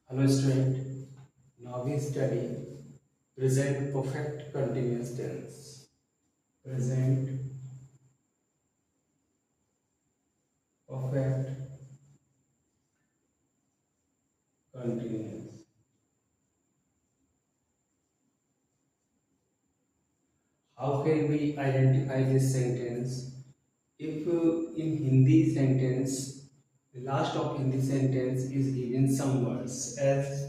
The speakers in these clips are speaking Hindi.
Hello student, now we study present perfect continuous tense. Present perfect continuous. How can we identify this sentence? If in Hindi sentence, the last of Hindi sentence is given some words as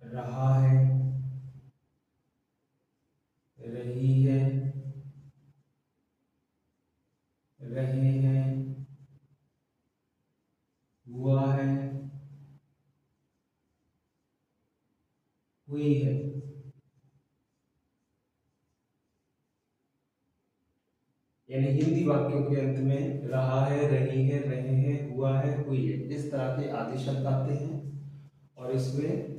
रहा है, रही है, रहे हैं, हुआ है, हुई है। यानी हिंदी वाक्यों के अंत में रहा है, रही है, रहे हैं, हुआ है, हुई है, इस तरह के आदि शब्द आते हैं। और इसमें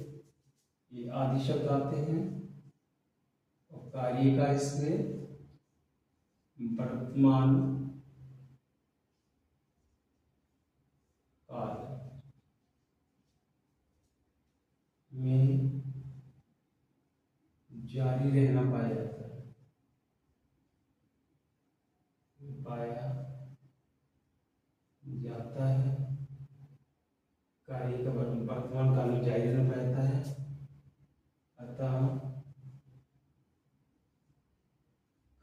ये आदि शब्द आते हैं और कार्य का इसमें वर्तमान काल में जारी रहना पाया जाता है, पाया जाता है। कार्य का वर्तमान काल में जारी रहना पाया जाता है। अतः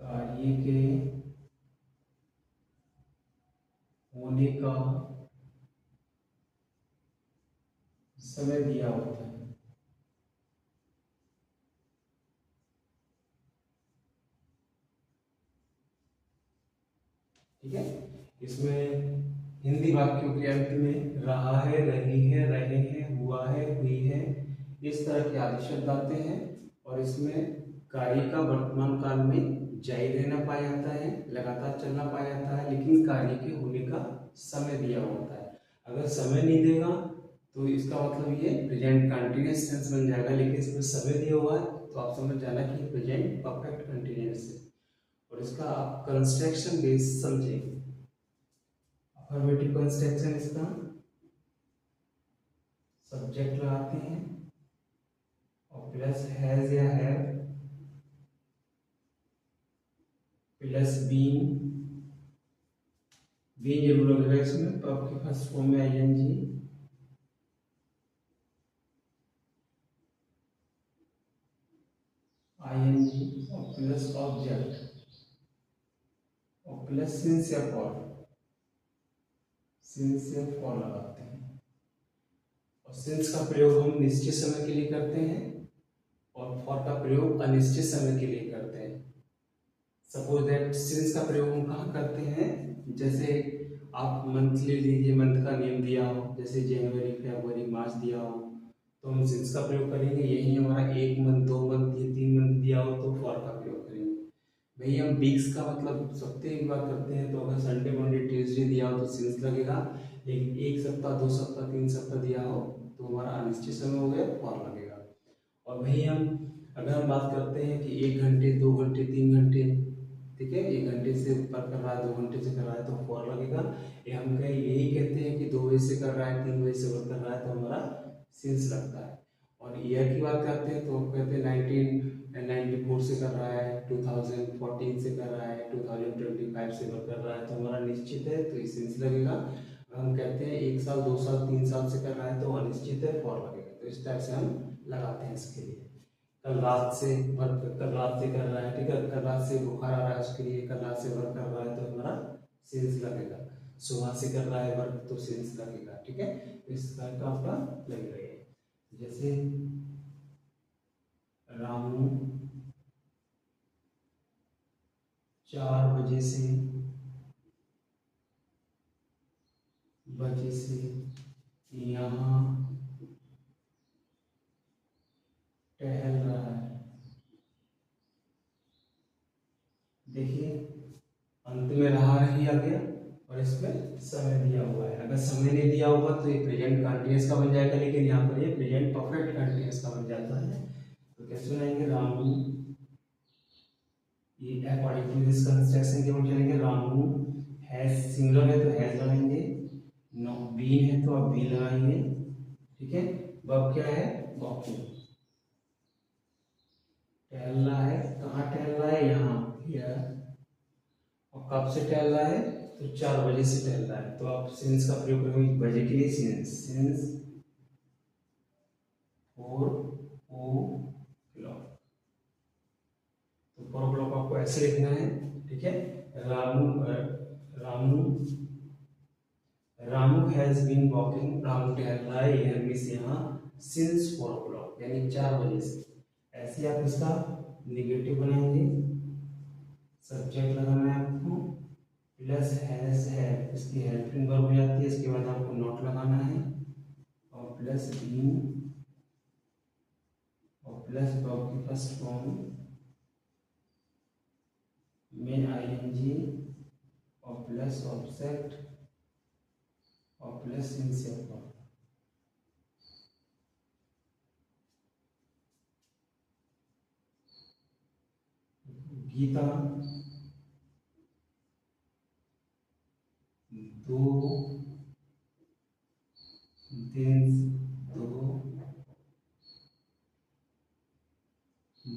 कार्य के होने का समय दिया होता है। ठीक है, इसमें हिंदी वाक्यों के अंत में रहा है, रही है, रहे हैं, हुआ है, हुई है, इस तरह के आदि शब्द आते हैं। और इसमें कार्य का वर्तमान काल में जारी रहना पाया जाता है, लगातार चलना पाया जाता है, लेकिन कार्य के होने का समय दिया होता है। अगर समय नहीं देगा तो इसका मतलब ये प्रेजेंट कंटिन्यूअस टेंस बन जाएगा, लेकिन इसमें समय दिया हुआ है तो आप समझ जाना कि प्रेजेंट परफेक्ट कंटिन्यूअस है। और इसका आप कंस्ट्रक्शन बेस समझें। अफर्मेटिव कंस्ट्रक्शन इसका सब्जेक्ट लगाते हैं और प्लस हैज या हैव प्लस बीइंग, बीइंग जरूर लगेगा इसमें, तो आपके फर्स्ट फॉर्म में आईएनजी, आईएनजी और प्लस ऑब्जेक्ट और प्लस सिंस या फॉर, सिंस या फॉर लगाते हैं। और सिंस का प्रयोग हम निश्चित समय के लिए करते हैं और फॉर का प्रयोग अनिश्चित समय के लिए करते हैं। सपोज दैट सिंस का प्रयोग हम कहाँ करते हैं, जैसे आप मंथ ले लीजिए, मंथ का नेम दिया हो, जैसे जनवरी, फरवरी, मार्च दिया हो, तो हम सिंस का प्रयोग करेंगे। यही हमारा एक मंथ, दो मंथ, ये तीन मंथ दिया हो तो फॉर का प्रयोग करेंगे। भाई हम वीक्स का मतलब सप्ताह एक बार करते हैं, तो अगर संडे, मंडे, ट्यूसडे दिया हो तो सिंस लगेगा। लेकिन एक सप्ताह, दो सप्ताह, तीन सप्ताह दिया हो तो हमारा अनिश्चित समय हो गया, फॉर लगेगा। और भाई हम अगर हम बात करते हैं कि एक घंटे, दो घंटे, तीन घंटे, ठीक है, एक घंटे से ऊपर कर रहा है, दो घंटे से कर रहा है तो फॉर लगेगा। ये हम कहीं यही कहते हैं कि 2 बजे से कर रहा है, 3 बजे से ऊपर कर रहा है तो हमारा सिंस लगता है। और ईयर की बात करते हैं तो कहते हैं 1994 से कर रहा है, 2014 से कर रहा है, 2025 से कर रहा है तो हमारा निश्चित है तो सिंस लगेगा। हम कहते हैं 1 साल, 2 साल, 3 साल से कर रहा है तो अनिश्चित है, फॉर लगेगा। तो इस टाइप से हम लगाते हैं इसके लिए। कल रात से वर्क, कल रात से कर रहा है, ठीक है, कल रात से बुखार आ रहा है उसके लिए कल रात से वर्क कर रहा है तो हमारा सेंस लगेगा। सुबह से कर रहा है वर्क तो सेंस लगेगा। ठीक है, तो इस तरह का आपका लगेगा। जैसे रामू 4 बजे से यहाँ टहल रहा है। देखिए अंत में रहा, रही आ गया और इसमें समय दिया हुआ है। अगर समय नहीं दिया होगा तो ये प्रेजेंट कंटिन्यूअस का बन जाएगा, लेकिन यहाँ पर ये प्रेजेंट परफेक्ट कंटिन्यूअस का बन जाता है। तो कैसे बनाएंगे, रामू, ये अकॉर्डिंग टू दिस कंस्ट्रक्शन के हम चलेंगे। रामू हैज सिंगुलर है तो हैज बनाएंगे, नो बीन है तो आप बी लगाइए, ठीक है। वर्ब क्या है, वॉकिंग। टहलना है, कहाँ टहलना है, यहाँ, हियर। और कब से टहल रहा है, तो 4 बजे से टहल रहा है, तो आप सिंस का प्रयोग करेंगे बजे के लिए, सिंस 4 o'clock। तो 4 o'clock आपको ऐसे लिखना है, ठीक है। Ramu Ramu has been walking, Ramu टहल रहा है, यह मिस यहाँ सिंस 4 o'clock, यानी 4 बजे से। ऐसे आप इसका निगेटिव बनाएंगे, सब्जेक्ट लगाना है आपको, प्लस हैज है, इसकी हेल्पिंग वर्ब हो जाती है, इसके बाद आपको नॉट लगाना है, और प्लस बीन, और प्लस वर्ब की फर्स्ट फॉर्म में आईएनजी, और प्लस ऑब्जेक्ट, और प्लस सिंसियर वर्ब। गीता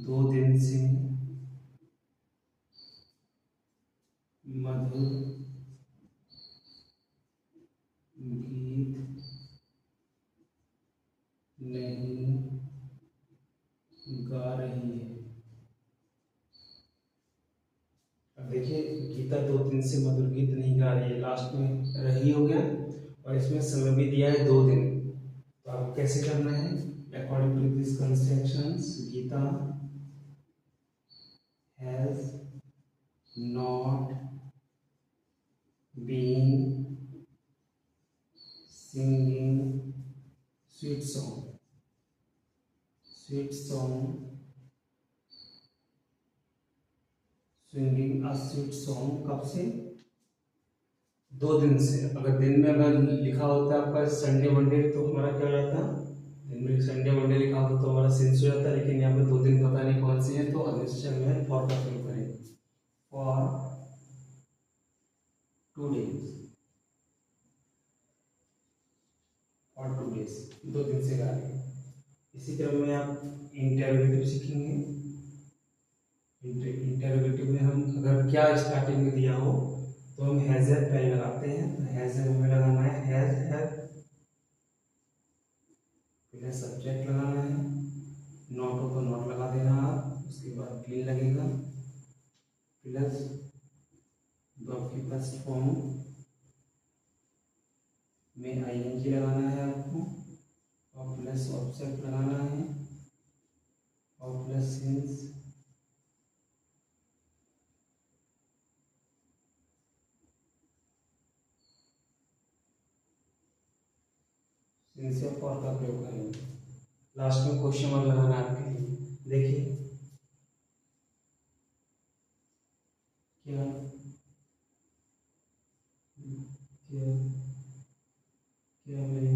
2 दिन से मधुर गीत नहीं गा रही है। अब देखिए, गीता 2 दिन से मधुर गीत नहीं गा रही है, लास्ट में रही हो गया, और इसमें समय भी दिया है 2 दिन। तो आपको कैसे करना है, according to this constructions, Geeta has not been singing sweet song singing a sweet song, कब से, 2 दिन से। अगर दिन में अगर लिखा होता है आपका संडे मंडे, तो हमारा क्या हो जाता, दिन में संडे मंडे लिखा होता तो हमारा सिंस हो जाता, लेकिन यहाँ पे 2 दिन पता नहीं कौन से हैं, तो अनिश्चय में फॉर का प्रयोग करेंगे, फॉर 2 days, और 2 days, 2 दिन से गा रहे हैं। इसी क्रम में आप इंटरोगेटिव सीखेंगे। इंटरोगेटिव में हम अगर क्या स्टार्टिंग में दिया हो, तो हम हैज हैव पहले लगाते हैं, तो हैज हैव में लगाना है हैज हैव, पहले सब्जेक्ट लगाना है, नॉट हो तो नॉट लगा देना आप, उसके बाद बीन लगेगा, प्लस वर्ब की फर्स्ट फॉर्म में आईएनजी लगाना है आपको, और प्लस ऑब्जेक्ट लगाना है, और प्लस सिंस, सिंसियर फॉर का प्रयोग करेंगे। लास्ट में क्वेश्चन मार्क लगाना है आपके लिए। देखिए क्या क्या क्या मैं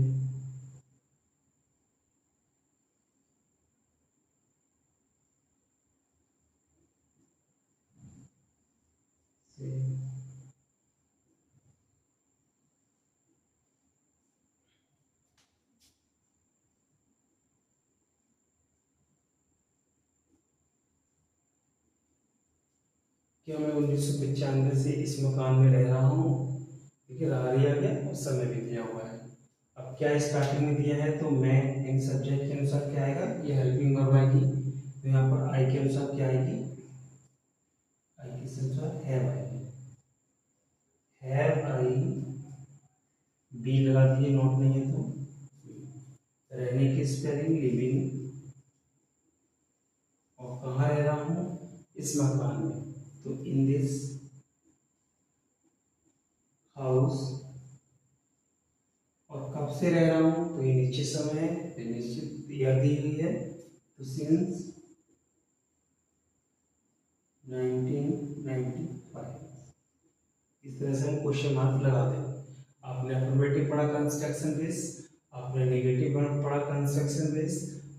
से क्या मैं 1995 से इस मकान में रह रहा हूँ, देखिए रहा दिया गया और समय भी दिया हुआ है। अब क्या स्टार्टिंग में दिया है, तो मैं इन सब्जेक्ट के अनुसार क्या आएगा, ये हेल्पिंग वर्ब आएगी, तो यहाँ पर आई के अनुसार क्या आएगी, आई के अनुसार हैव आएगी, हैव आई, बी लगा दिए, नॉट नहीं है तो, रहने की स्पेलिंग लिविंग, और कहाँ रह रहा हूँ, इस मकान में, तो इन दिस हाउस, और कब से रह रहा हूँ, तो ये निश्चित समय है, ये निश्चित ईयर दी हुई है, तो सिंस 1995। इस तरह से हम क्वेश्चन मार्क लगा दें। आपने अफर्मेटिव पढ़ा कंस्ट्रक्शन बेस, आपने नेगेटिव पढ़ा कंस्ट्रक्शन बेस,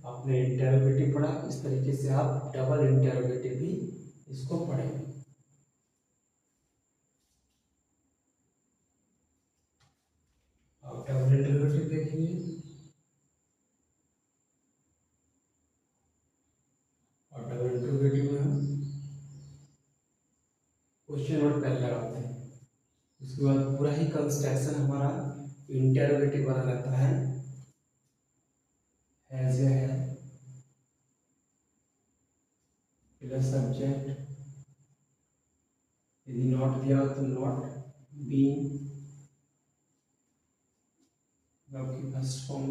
आपने इंटरोगेटिव पढ़ा, इस तरीके से आप डबल इंटरोगेटिव भी इसको पढ़ेंगे। हैं, और डबल इंटरोगेटिव में हम क्वेश्चन वर्ड पहले लगाते हैं, उसके बाद पूरा ही कंस्ट्रक्शन हमारा इंटरोगेटिव वाला रहता है। हैज या है प्लस सब्जेक्ट, यदि नॉट दिया हो तो नॉट, बीइंग वर्ब की फर्स्ट फॉर्म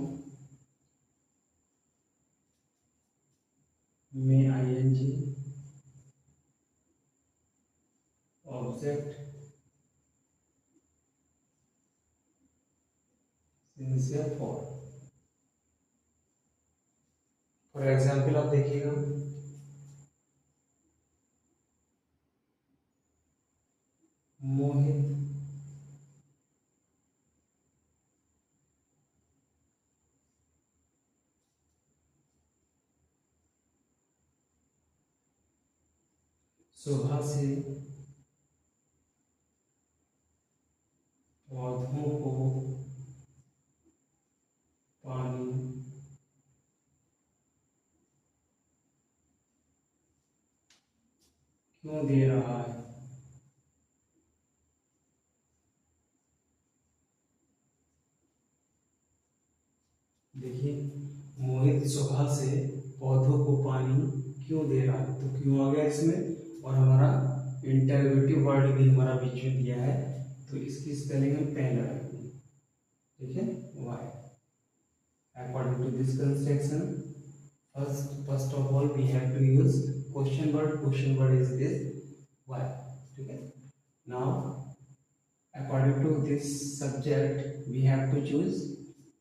में ING, object since for example आप देखिएगा, मोहित सुबह से पौधों को पानी क्यों दे रहा है। देखिए, मोहित सुबह से पौधों को पानी क्यों दे रहा है, तो क्यों आ गया इसमें, और हमारा इंटरोगेटिव वर्ड भी हमारा बीच में दिया है, तो इसकी स्पेलिंग हम पहले रखेंगे, ठीक है, Y. According to this construction, first of all we have to use question word. Question word is this why. Okay. Now, according to this subject, we have to choose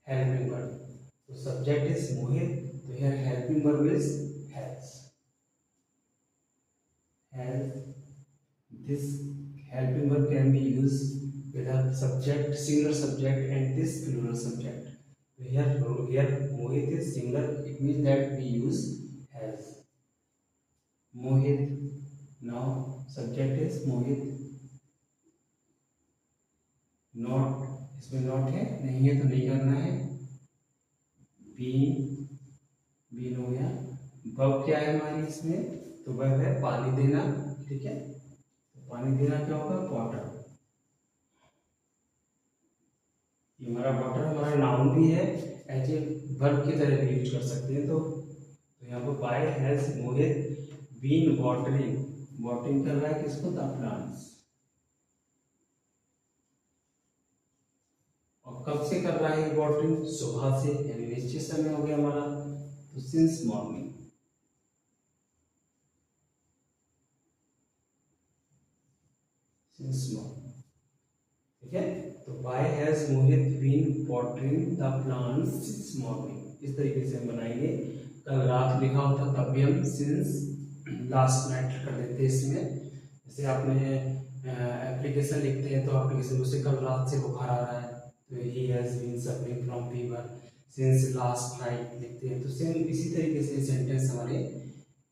helping word. So subject is Mohit. So here helping verb is has. Has. This helping verb can be used with a subject, singular subject, and this plural subject. Here Mohit is singular, it means that we use has. Mohit, now subject is Mohit, not, इसमें नॉट है, नहीं है तो नहीं करना है, बीन हो गया, वर्ब क्या है हमारी इसमें, तो वर्ब है पानी देना, ठीक है, तो पानी देना क्या होगा, वाटर। हमारा वाटर हमारा नाउन भी है, एज ए वर्ब की तरह भी यूज कर सकते हैं, तो यहाँ पर by has Mohit been watering कर रहा है किसको, द प्लांट्स, और कब से कर रहा है वाटरिंग, सुबह से, यानी निश्चित समय हो गया हमारा, तो सिंस मॉर्निंग, ठीक है, तो why has Mohit been watering the plants since morning, इस तरीके से हम बनाएंगे। कल रात लिखा होता तब भी हम सिंस लास्ट नाइट कर देते हैं इसमें, जैसे आपने एप्लीकेशन लिखते हैं तो एप्लीकेशन में से कल रात से बुखार आ रहा है, तो he has been suffering from fever since last night लिखते हैं, तो सेम इसी तरीके से सेंटेंस हमारे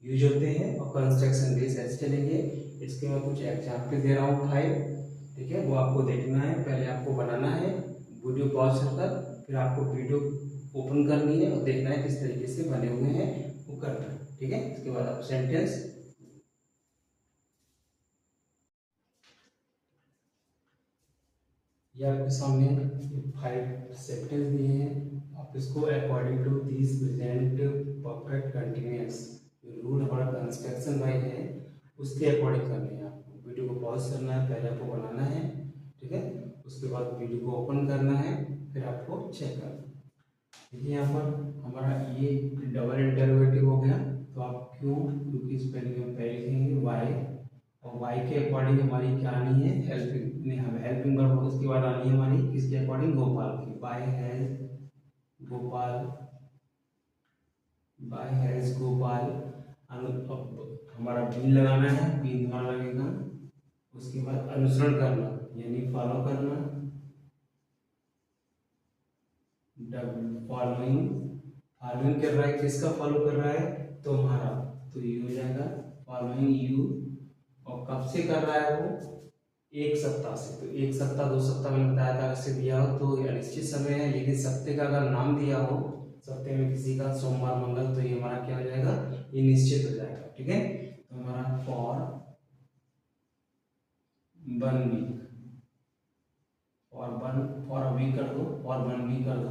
यूज होते हैं, और कंस्ट्रक्शन बेस ऐसे चलेंगे। इसके मैं कुछ एग्जाम्पल दे रहा हूँ 5, ठीक है, वो आपको देखना है, पहले आपको बनाना है, वीडियो पॉज कर फिर आपको वीडियो ओपन करनी है और देखना है किस तरीके से बने हुए हैं, वो करना है, ठीक है। इसके बाद आप सेंटेंस, ये आपके सामने 5 सेंटेंस दिए हैं, आप इसको according to this present perfect continuous rule हमारा कंस्ट्रक्शन वाइज है, उसके अकॉर्डिंग करने हैं। आपको वीडियो को पॉज करना है, पहले आपको बनाना है, ठीक है, उसके बाद वीडियो को ओपन करना है, फिर आपको चेक करना है। देखिए यहाँ पर हमारा ये डबल इंटरोगेटिव हो गया, तो आप क्यों, क्योंकि स्पेलिंग में पहले लिखेंगे वाई, और वाई के अकॉर्डिंग हमारी क्या आनी है, हेल्पिंग, नहीं हम हेल्पिंग वर्ब, उसके बाद आनी है हमारी किसके अकॉर्डिंग, गोपाल की, why has Gopal, why has Gopal, हमारा बीन लगाना है, बीन हमारा लगेगा, उसके बाद अनुसरण करना यानी फॉलो करना, फॉलोइंग, फॉलोइंग कर रहा है, किसका फॉलो कर रहा है, तुम्हारा, तो ये हो जाएगा फॉलोइंग यू, और कब से कर रहा है वो, एक सप्ताह से, तो एक सप्ताह 2 सप्ताह मैंने बताया था, अगर से दिया हो तो अनिश्चित समय है, लेकिन सप्ते का अगर नाम दिया हो सप्ते में किसी का सोमवार मंगल, तो ये हमारा क्या हो जाएगा, ये निश्चित हो जाएगा। ठीक है, तो हमारा for 1 week, for a week कर दो, फॉर 1 वीक कर दो।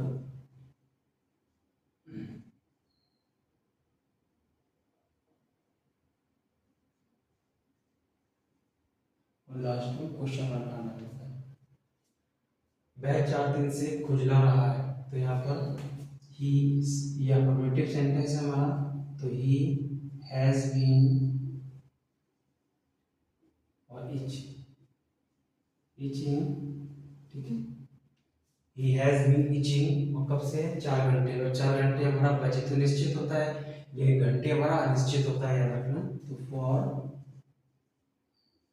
और लास्ट में क्वेश्चन मार्क आना रहता है। वह 4 दिन से खुजला रहा है, तो यहाँ पर ही, ये अफर्मेटिव सेंटेंस है हमारा, तो ही हैज बीन और इचिंग, ठीक है, ही हैज बीन इचिंग, और कब से, 4 घंटे, और 4 घंटे हमारा बचे तो निश्चित होता है, ये घंटे हमारा अनिश्चित होता है, याद रखना। तो फॉर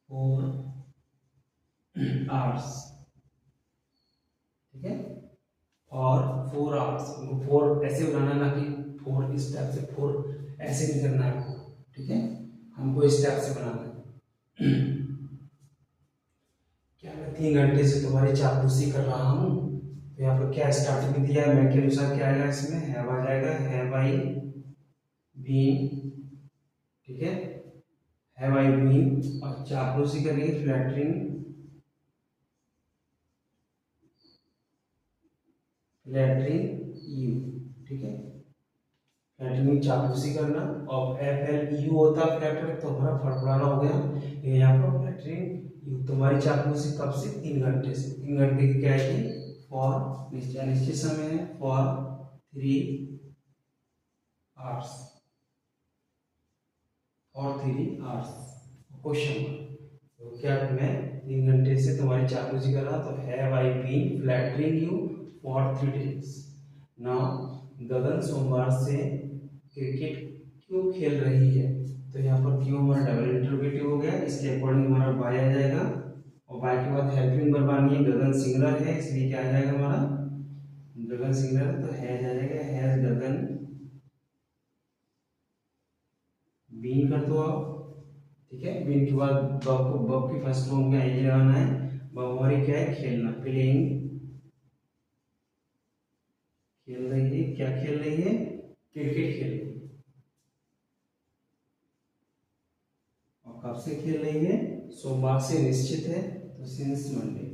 4 आवर्स, ठीक है, और 4 आवर्स, उनको 4 ऐसे बनाना, ना कि 4 इस टाइप से, 4 ऐसे नहीं करना है आपको, ठीक है, हमको इस टाइप से बनाना है। क्या मैं 3 घंटे से तुम्हारी चापलूसी कर रहा हूँ, तो यहाँ पर क्या स्टार्टिंग में दिया है, मैं के अनुसार क्या आएगा, इसमें हैव आ जाएगा, हैव आई बीन, ठीक है, हैव आई बीन, और चापलूसी करेंगे फ्लैटरिंग, यू, ठीक है, फ्लैटरिंग चापलूसी करना, और एफ एल यू होता है फ्लैटर, तो हमारा फड़फड़ाना हो गया, ये यहाँ पर फ्लैटरिंग यू, तुम्हारी चापलूसी कब से, 3 घंटे से, 3 घंटे की क्या है, फॉर निश्चित समय है, फॉर 3 आवर्स, और 3 आवर्स, क्वेश्चन मार्क, तो क्या मैं 3 घंटे से तुम्हारी चापलूसी कर रहा, तो have I been flattering you for 3 days। Now Gagan सोमवार से क्रिकेट क्यों खेल रही है, तो यहाँ पर क्यों हमारा डबल इंटरोगेटिव हो गया, इसके अकॉर्डिंग हमारा बाय आ जाएगा, और बाय के बाद हेल्पिंग वर्ब आनी है, गगन सिंगुलर है, इसलिए क्या आ जाएगा हमारा, गगन सिंगुलर, तो हैज आ जाएगा, हैज गगन बीन कर दो आप, ठीक है, बीन के बाद बब की फर्स्ट फॉर्म में आई लगाना है, बब हमारी क्या है, खेलना, प्लेइंग, खेल रही है, क्या खेल रही है, क्रिकेट खेल रही है, और कब से खेल रही है, सोमवार से निश्चित है, तो since Monday,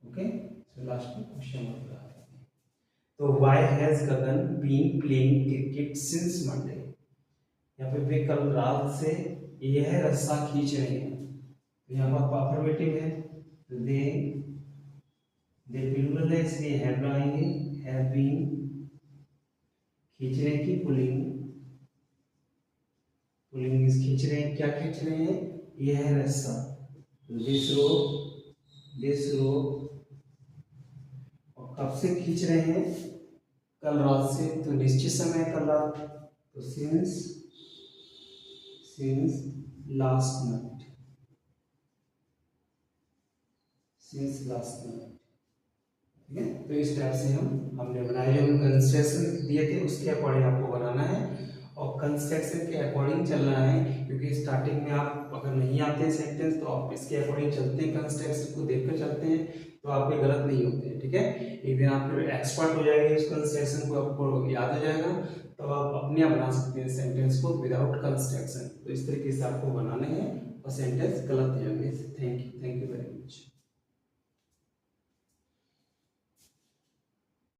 okay, so last में क्वेश्चन मार्क लगा देते हैं। तो why has Gagan been playing cricket since Monday, यहाँ पे वे कल रात से यह रस्सा खींच रहे हैं, तो यहाँ पर अफर्मेटिव है, तो दे प्लूरल है, इसलिए हैव लगाएंगे, हैव बीन, खींचने की पुलिंग, पुलिंग इस खींच रहे हैं, क्या खींच रहे हैं, यह है रस्सा, दिस रोप, और कब से खींच रहे हैं, कल रात से, तो निश्चित समय है कल रात, तो since last night, since last night, ठीक है, तो इस टाइप से हमने बनाया, जो कंस्ट्रक्शन दिए थे उसके अकॉर्डिंग आपको बनाना है, और कंस्ट्रक्शन के अकॉर्डिंग चलना है, क्योंकि स्टार्टिंग में आप अगर नहीं आते हैं सेंटेंस, तो आप इसके अकॉर्डिंग चलते हैं, कंस्ट्रक्शन को देखकर चलते हैं, तो आपके गलत नहीं होते हैं, ठीक है, एक दिन आप फिर एक्सपर्ट हो जाएंगे, इस कंस्ट्रक्शन को आपको याद हो जाएगा, तो आप अपने आप बना सकते हैं सेंटेंस को विदाउट कंस्ट्रक्शन, तो इस तरीके से आपको बनाने हैं, और सेंटेंस गलत नहीं होंगे। Thank you very much.